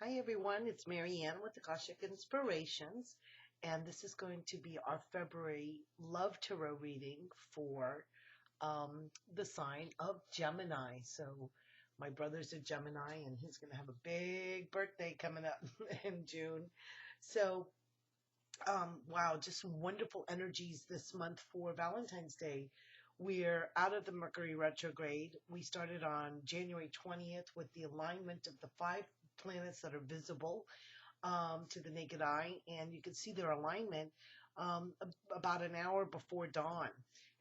Hi everyone, it's Marianne with Akashic Inspirations, and this is going to be our February Love Tarot reading for the sign of Gemini. So my brother's a Gemini, and he's going to have a big birthday coming up in June. So, wow, just some wonderful energies this month for Valentine's Day. We're out of the Mercury retrograde. We started on January 20th with the alignment of the 5 planets that are visible to the naked eye, and you can see their alignment about an hour before dawn,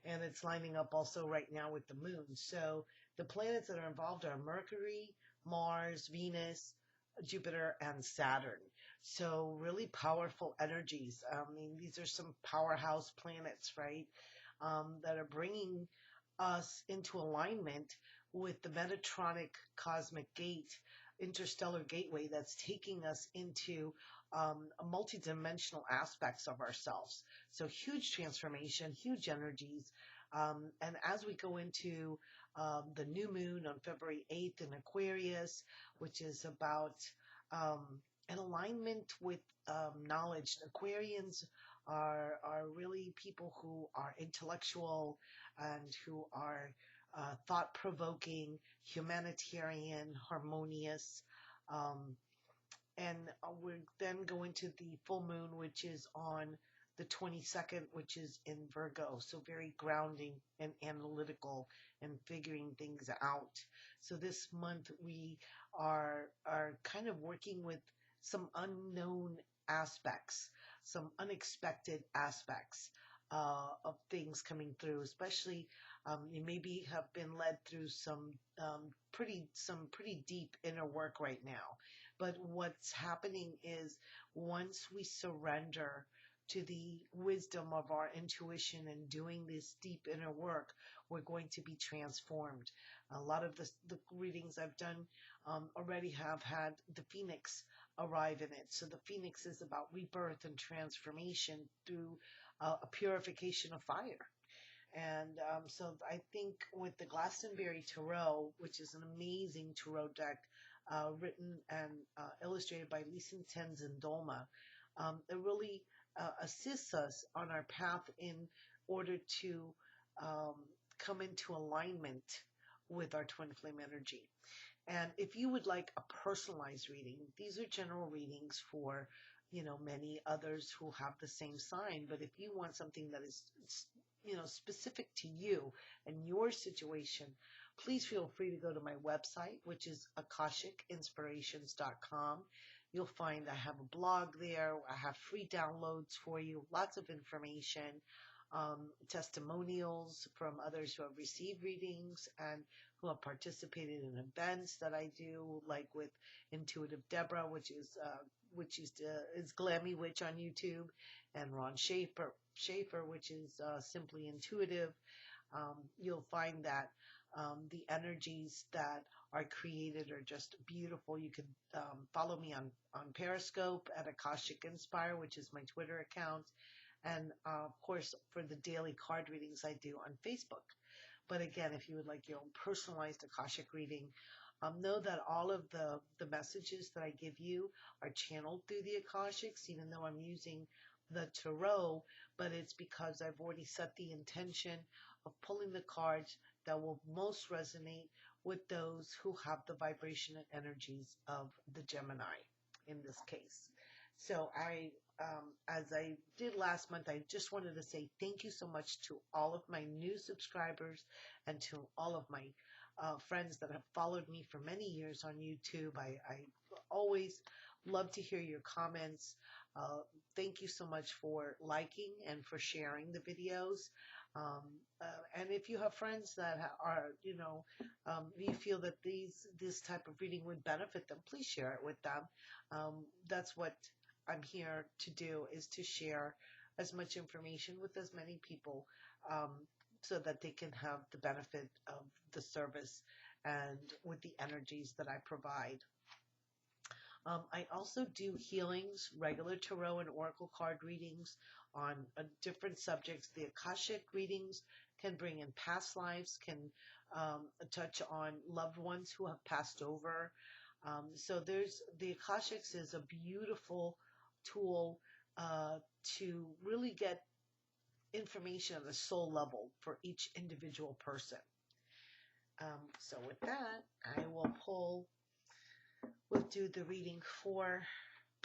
and it's lining up also right now with the moon. So the planets that are involved are Mercury, Mars, Venus, Jupiter, and Saturn. So really powerful energies. I mean, these are some powerhouse planets, right, that are bringing us into alignment with the Metatronic cosmic gate, interstellar gateway that's taking us into multidimensional aspects of ourselves. So huge transformation, huge energies. And as we go into the new moon on February 8th in Aquarius, which is about an alignment with knowledge. Aquarians are really people who are intellectual and who are thought-provoking, humanitarian, harmonious. Um, and we're then going to the full moon, which is on the 22nd, which is in Virgo. So very grounding and analytical and figuring things out. So this month we are kind of working with some unknown aspects, some unexpected aspects of things coming through, especially you maybe have been led through some pretty deep inner work right now. But what's happening is once we surrender to the wisdom of our intuition and doing this deep inner work, we're going to be transformed. A lot of the readings I've done already have had the Phoenix arrive in it. So the Phoenix is about rebirth and transformation through a purification of fire. And so I think with the Glastonbury Tarot, which is an amazing tarot deck written and illustrated by Lisa Tenzin Dolma, it really assists us on our path in order to come into alignment with our twin flame energy. And if you would like a personalized reading, these are general readings for, many others who have the same sign. But if you want something that is, specific to you and your situation, please feel free to go to my website, which is akashicinspirations.com. You'll find I have a blog there. I have free downloads for you, lots of information. Testimonials from others who have received readings and who have participated in events that I do, like with Intuitive Deborah, which is Glammy Witch on YouTube, and Ron Schaefer, which is Simply Intuitive. You'll find that the energies that are created are just beautiful. You can follow me on Periscope at Akashic Inspire, which is my Twitter account. And of course, for the daily card readings I do on Facebook. But again, if you would like your own personalized Akashic reading, know that all of the messages that I give you are channeled through the Akashics, even though I'm using the tarot, but it's because I've already set the intention of pulling the cards that will most resonate with those who have the vibration and energies of the Gemini in this case. So as I did last month, I just wanted to say thank you so much to all of my new subscribers and to all of my friends that have followed me for many years on YouTube. I always love to hear your comments. Thank you so much for liking and for sharing the videos. And if you have friends that are, you feel that this type of reading would benefit them, please share it with them. That's what I'm here to do, is to share as much information with as many people so that they can have the benefit of the service and with the energies that I provide. I also do healings, regular tarot and oracle card readings on different subjects. The Akashic readings can bring in past lives, can touch on loved ones who have passed over. So there's the Akashics is a beautiful tool to really get information on the soul level for each individual person. So with that, we'll do the reading for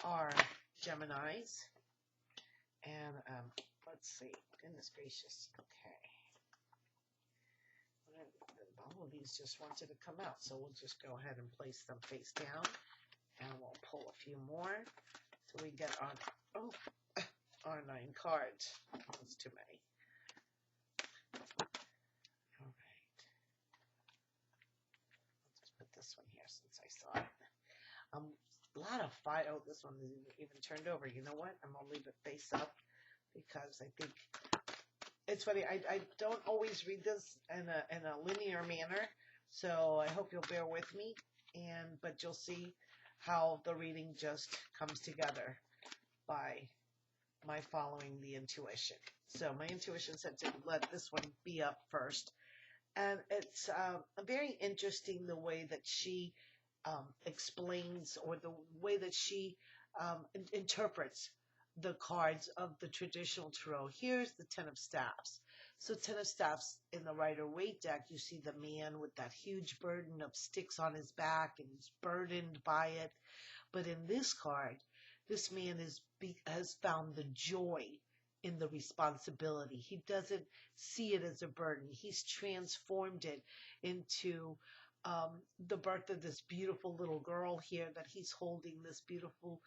our Geminis. And let's see, goodness gracious, okay. All of these just wanted to come out, so we'll just go ahead and place them face down, and we'll pull a few more so we get our 9 cards. That's too many. All right. I'll just put this one here since I saw it. A lot of fire. Oh, this one is even turned over. You know what? I'm gonna leave it face up because I think it's funny. I don't always read this in a linear manner, so I hope you'll bear with me. But you'll see how the reading just comes together by my following the intuition. So my intuition said to let this one be up first, and it's very interesting the way that she explains, or the way that she interprets the cards of the traditional tarot. Here's the Ten of Staffs. So Ten of Staffs in the Rider-Waite deck, you see the man with that huge burden of sticks on his back, and he's burdened by it. But in this card, this man has found the joy in the responsibility. He doesn't see it as a burden. He's transformed it into the birth of this beautiful little girl here that he's holding, this beautiful,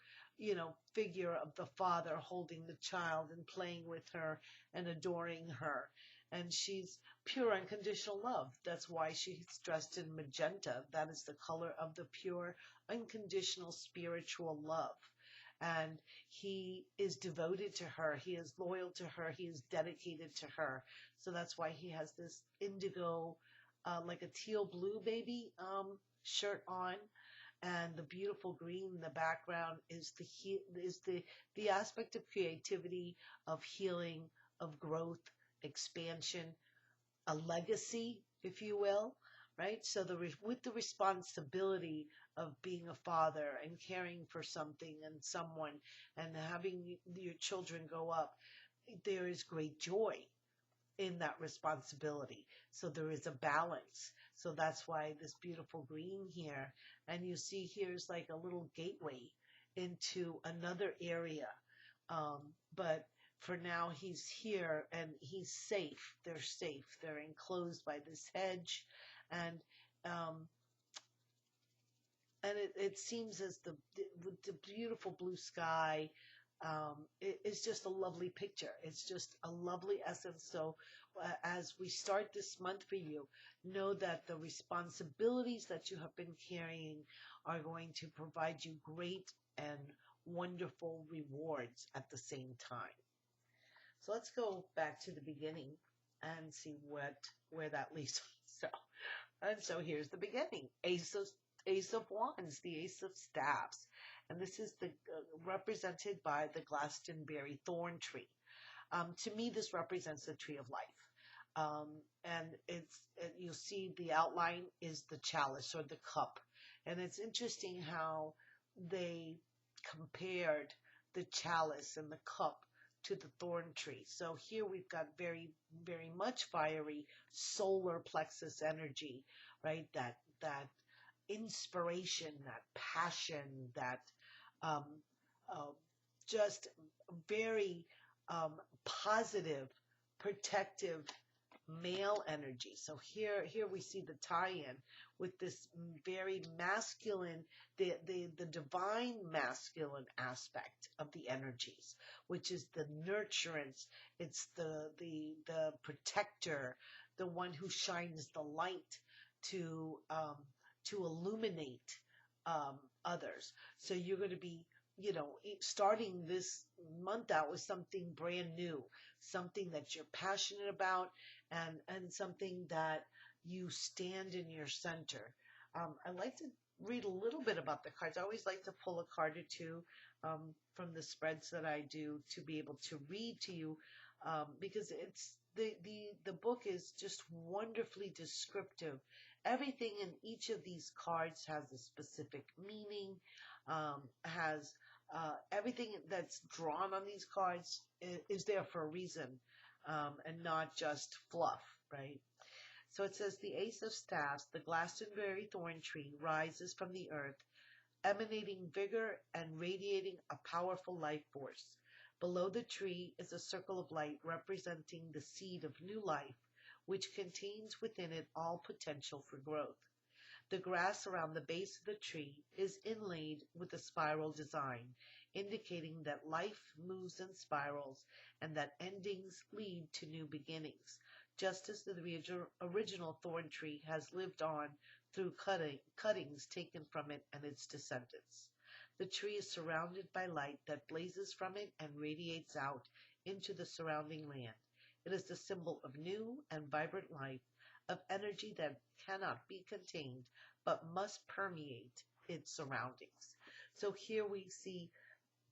figure of the father holding the child and playing with her and adoring her. And she's pure unconditional love. That's why she's dressed in magenta. That is the color of the pure unconditional spiritual love. And he is devoted to her. He is loyal to her. He is dedicated to her. So that's why he has this indigo, like a teal blue baby shirt on, and the beautiful green in the background is the aspect of creativity, of healing, of growth, expansion, a legacy, if you will, right? So with the responsibility of being a father and caring for something and someone and having your children go up, there is great joy in that responsibility. So there is a balance. So that's why this beautiful green here, and you see here's like a little gateway into another area. But for now he's here and he's safe. They're safe. They're enclosed by this hedge, and it seems as with the beautiful blue sky, it's just a lovely picture. It's just a lovely essence. So as we start this month for you, know that the responsibilities that you have been carrying are going to provide you great and wonderful rewards at the same time. So let's go back to the beginning and see where that leads. So here's the beginning. Ace of Wands, the Ace of Staffs. And this is represented by the Glastonbury thorn tree. To me, this represents the tree of life. And you'll see the outline is the chalice or the cup. And it's interesting how they compared the chalice and the cup to the thorn tree. So here we've got very, very much fiery solar plexus energy, right? That inspiration, that passion, that just very positive, protective male energy. So here we see the tie-in with this very masculine, the divine masculine aspect of the energies, which is the nurturance. It's the protector, the one who shines the light to illuminate others. So you're going to be, starting this month out with something brand new, something that you're passionate about, and something that you stand in your center. I like to read a little bit about the cards. I always like to pull a card or two from the spreads that I do to be able to read to you, because it's the book is just wonderfully descriptive everything in each of these cards has a specific meaning, has everything that's drawn on these cards is there for a reason, and not just fluff, right? So it says the Ace of Staffs, the Glastonbury thorn tree, rises from the earth, emanating vigor and radiating a powerful life force. Below the tree is a circle of light representing the seed of new life, which contains within it all potential for growth. The grass around the base of the tree is inlaid with a spiral design, indicating that life moves in spirals and that endings lead to new beginnings, just as the original thorn tree has lived on through cuttings taken from it and its descendants. The tree is surrounded by light that blazes from it and radiates out into the surrounding land. It is the symbol of new and vibrant life, of energy that cannot be contained but must permeate its surroundings. So here we see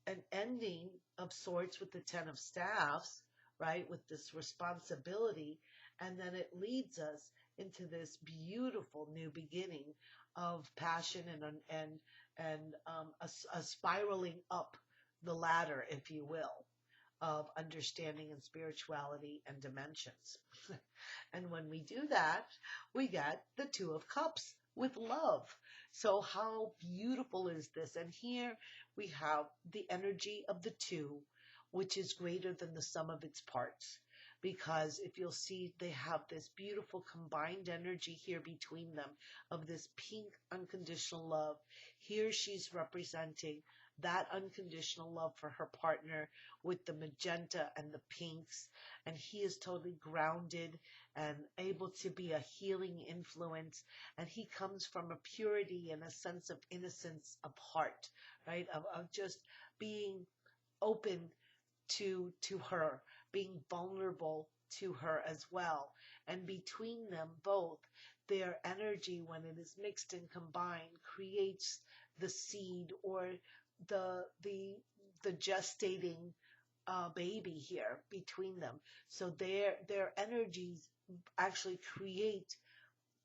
an ending of sorts with the Ten of Staffs, right, with this responsibility, and then it leads us into this beautiful new beginning of passion and a spiraling up the ladder, if you will, of understanding and spirituality and dimensions. And when we do that, we get the Two of Cups with love. So how beautiful is this? And here we have the energy of the two, which is greater than the sum of its parts. Because if you'll see, they have this beautiful combined energy here between them of this pink unconditional love. Here she's representing that unconditional love for her partner with the magenta and the pinks, and he is totally grounded and able to be a healing influence, and he comes from a purity and a sense of innocence of heart, right, of just being open to her, being vulnerable to her as well. And between them both, their energy, when it is mixed and combined, creates the seed or the gestating baby here between them. So their energies actually create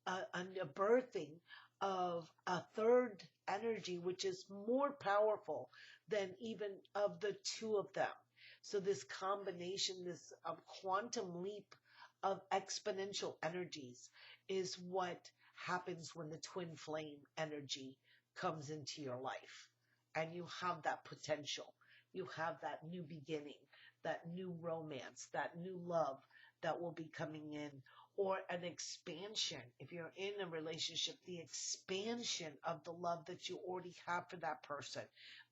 a birthing of a third energy, which is more powerful than even of the two of them. So this combination, this quantum leap of exponential energies is what happens when the twin flame energy comes into your life. And you have that potential. You have that new beginning, that new romance, that new love that will be coming in, or an expansion. If you're in a relationship, the expansion of the love that you already have for that person.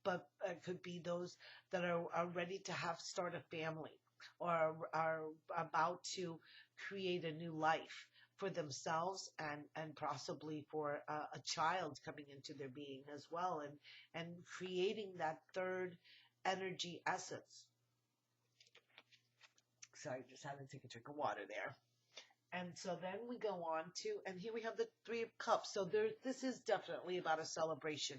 But it could be those that are ready to start a family or are about to create a new life for themselves and possibly for a child coming into their being as well, and creating that third energy essence. Sorry, just had to take a drink of water there. And so then we go on to, and here we have the Three of Cups. So this is definitely about a celebration,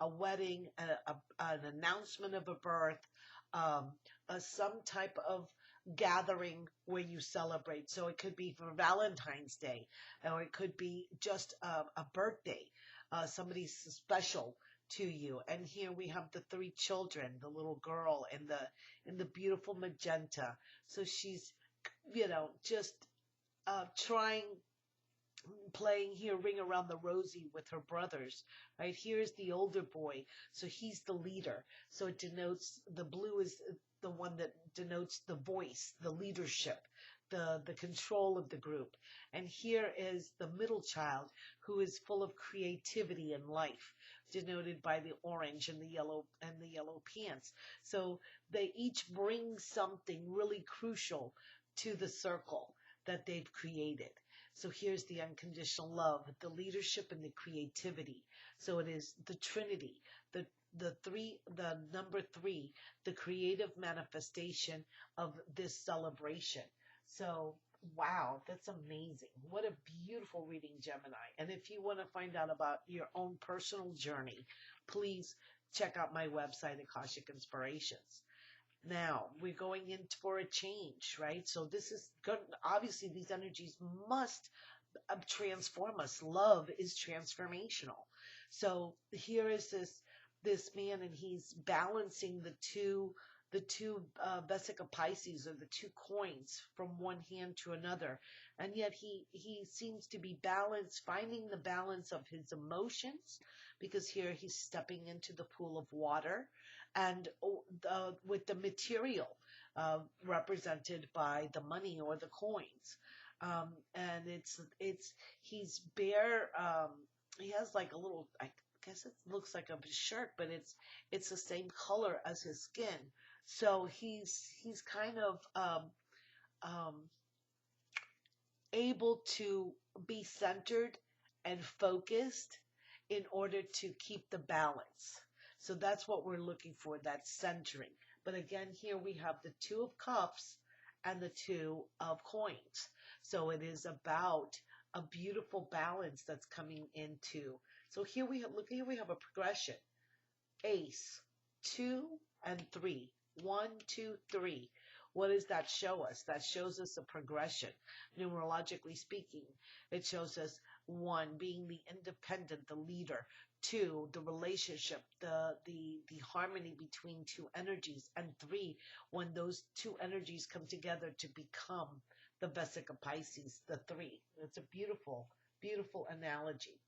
a wedding, an announcement of a birth, some type of gathering where you celebrate. So it could be for Valentine's Day, or it could be just a birthday, somebody's special to you. And here we have the three children, the little girl in the beautiful magenta. So she's, just playing here Ring Around the Rosie with her brothers, right? Here's the older boy, so he's the leader. So it denotes, the blue is the one that denotes the voice, the leadership, the control of the group. And here is the middle child, who is full of creativity and life, denoted by the orange and the yellow pants. So they each bring something really crucial to the circle that they've created. So here's the unconditional love, the leadership, and the creativity. So it is the Trinity, the number three, the creative manifestation of this celebration. So, wow, that's amazing. What a beautiful reading, Gemini. And if you want to find out about your own personal journey, please check out my website, Akashic Inspirations. Now, we're going in for a change, right? So this is good. Obviously, these energies must transform us. Love is transformational. So here is this man, and he's balancing the two Vesica Pisces, or the two coins, from one hand to another, and yet he seems to be balanced, finding the balance of his emotions, because here he's stepping into the pool of water, and with the material represented by the money or the coins. And he's bare. He has like a little, I guess it looks like a shirt, but it's the same color as his skin. So he's kind of um, able to be centered and focused in order to keep the balance. So that's what we're looking for, that centering. But again, here we have the Two of Cups and the Two of Coins. So it is about a beautiful balance that's coming into. So here we have, look, here we have a progression. Ace, 2 and 3. 1, 2, 3. What does that show us? That shows us a progression. Numerologically speaking, it shows us 1, being the independent, the leader. 2, the relationship, the harmony between two energies. And 3, when those two energies come together to become the Vesica Pisces, the 3. It's a beautiful, beautiful analogy.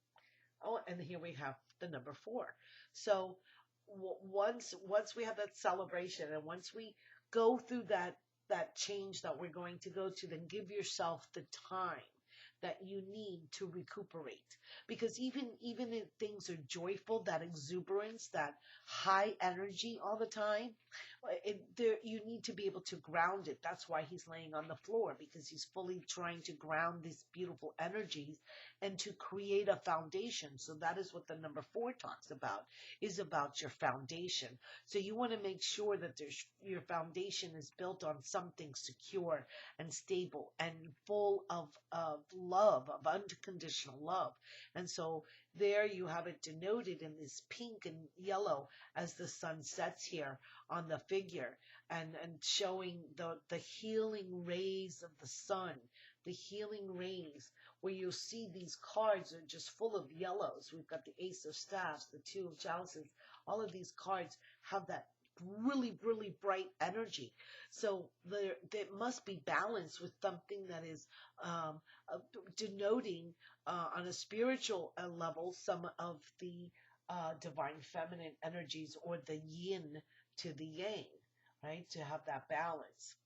Oh, and here we have the number 4. So once we have that celebration, and once we go through that change that we're going to go to, then give yourself the time that you need to recuperate. Because even if things are joyful, that exuberance, that high energy all the time, you need to be able to ground it. That's why he's laying on the floor, because he's fully trying to ground these beautiful energies and to create a foundation. So that is what the number 4 talks about, is about your foundation. So you want to make sure that your foundation is built on something secure and stable and full of love, of unconditional love. And so there you have it denoted in this pink and yellow as the sun sets here on the figure, and showing the healing rays of the sun, the healing rays, where you'll see these cards are just full of yellows. We've got the Ace of Staffs, the Two of Chalices. All of these cards have that really, really bright energy. So they must be balanced with something that is denoting on a spiritual level some of the divine feminine energies, or the yin to the yang, right? To have that balance.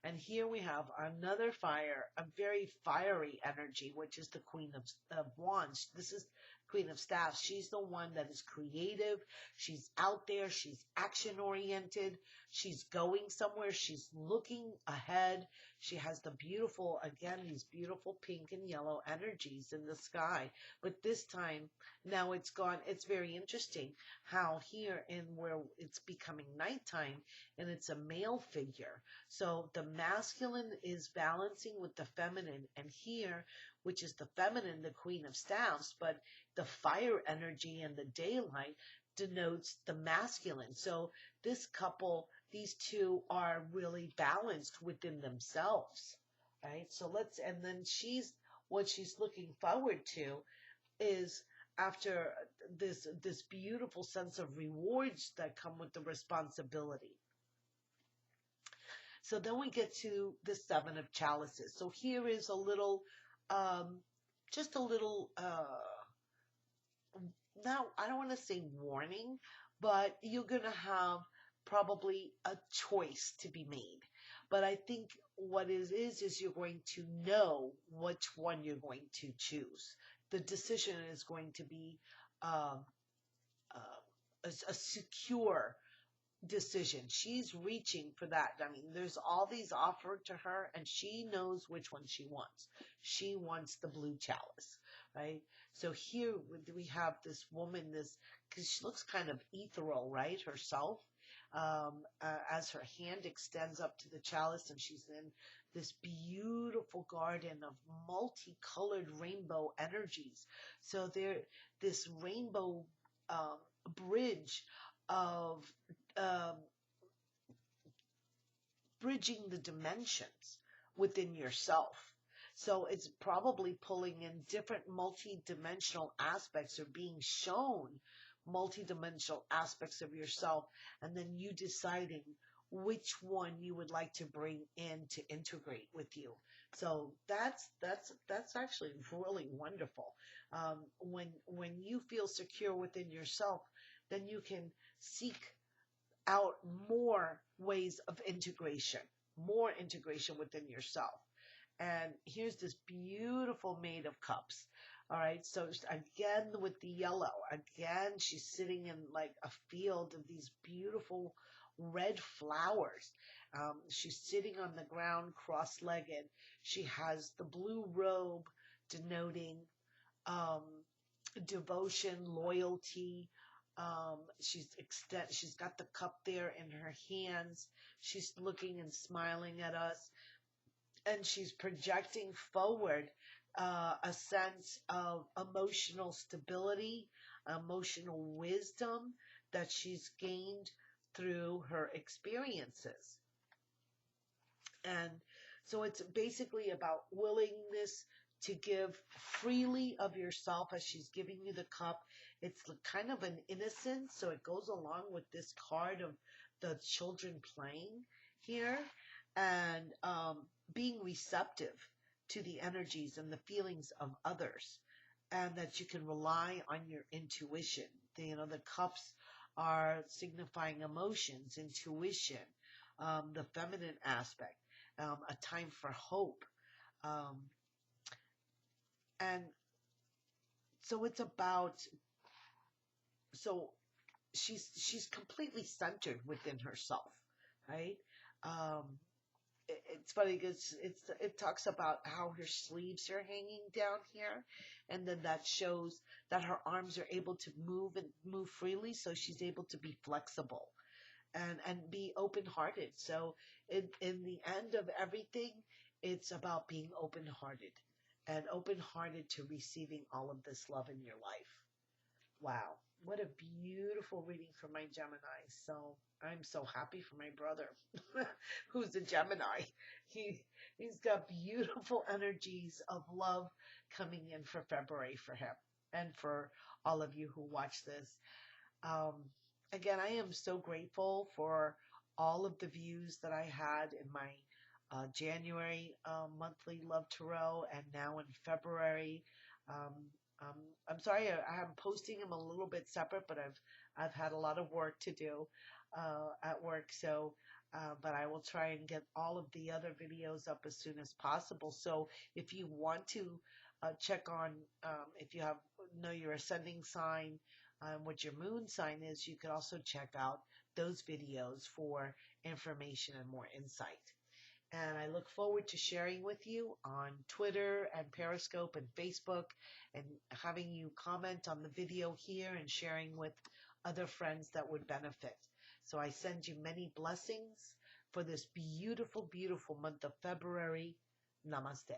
And here we have another fire, a very fiery energy, which is the Queen of Wands. This is Queen of Staffs. She's the one that is creative. She's out there. She's action-oriented. She's going somewhere. She's looking ahead. She has the beautiful, again, these beautiful pink and yellow energies in the sky. But this time, now it's gone. It's very interesting how here, in where it's becoming nighttime, and it's a male figure. So the masculine is balancing with the feminine. And here, which is the feminine, the Queen of Staffs, but the fire energy and the daylight denotes the masculine. So this couple, these two are really balanced within themselves, right? So and then what she's looking forward to is, after this beautiful sense of rewards that come with the responsibility. So then we get to the Seven of Chalices. So here is a little, just a little, now I don't want to say warning, but you're going to have probably a choice to be made. But I think what it is you're going to know which one you're going to choose. The decision is going to be a secure decision. She's reaching for that. I mean, there's all these offered to her, and she knows which one she wants. She wants the blue chalice, right? So here we have this woman, because she looks kind of ethereal, right, herself, as her hand extends up to the chalice, and she's in this beautiful garden of multicolored rainbow energies. So this rainbow bridge of bridging the dimensions within yourself. So it's probably pulling in different multi-dimensional aspects or being shown multi-dimensional aspects of yourself, and then you deciding which one you would like to bring in to integrate with you. So that's actually really wonderful. When you feel secure within yourself, then you can seek out more integration within yourself. And here's this beautiful Maid of Cups. All right, so again with the yellow, again she's sitting in like a field of these beautiful red flowers. She's sitting on the ground cross-legged. She has the blue robe denoting um, devotion, loyalty. She's got the cup there in her hands. She's looking and smiling at us, and she's projecting forward a sense of emotional stability, emotional wisdom that she's gained through her experiences. And so it's basically about willingness to give freely of yourself as she's giving you the cup. It's kind of an innocence, so it goes along with this card of the children playing here, and being receptive to the energies and the feelings of others, and that you can rely on your intuition. The cups are signifying emotions, intuition, the feminine aspect, a time for hope. Um, and so it's about, so she's completely centered within herself, right? It's funny because it talks about how her sleeves are hanging down here, and then that shows that her arms are able to move freely, so she's able to be flexible and be open-hearted. So in the end of everything, it's about being open-hearted and open-hearted to receiving all of this love in your life. Wow, what a beautiful reading for my Gemini. So I'm so happy for my brother who's a Gemini. He's got beautiful energies of love coming in for February for him and for all of you who watch this. Um, Again, I am so grateful for all of the views that I had in my January monthly Love Tarot, and now in February. Um, um, I'm sorry, I'm posting them a little bit separate, but I've had a lot of work to do at work. So, but I will try and get all of the other videos up as soon as possible. So, if you want to check on, if you know your ascending sign, what your moon sign is, you could also check out those videos for information and more insight. And I look forward to sharing with you on Twitter and Periscope and Facebook, and having you comment on the video here and sharing with other friends that would benefit. So I send you many blessings for this beautiful, beautiful month of February. Namaste.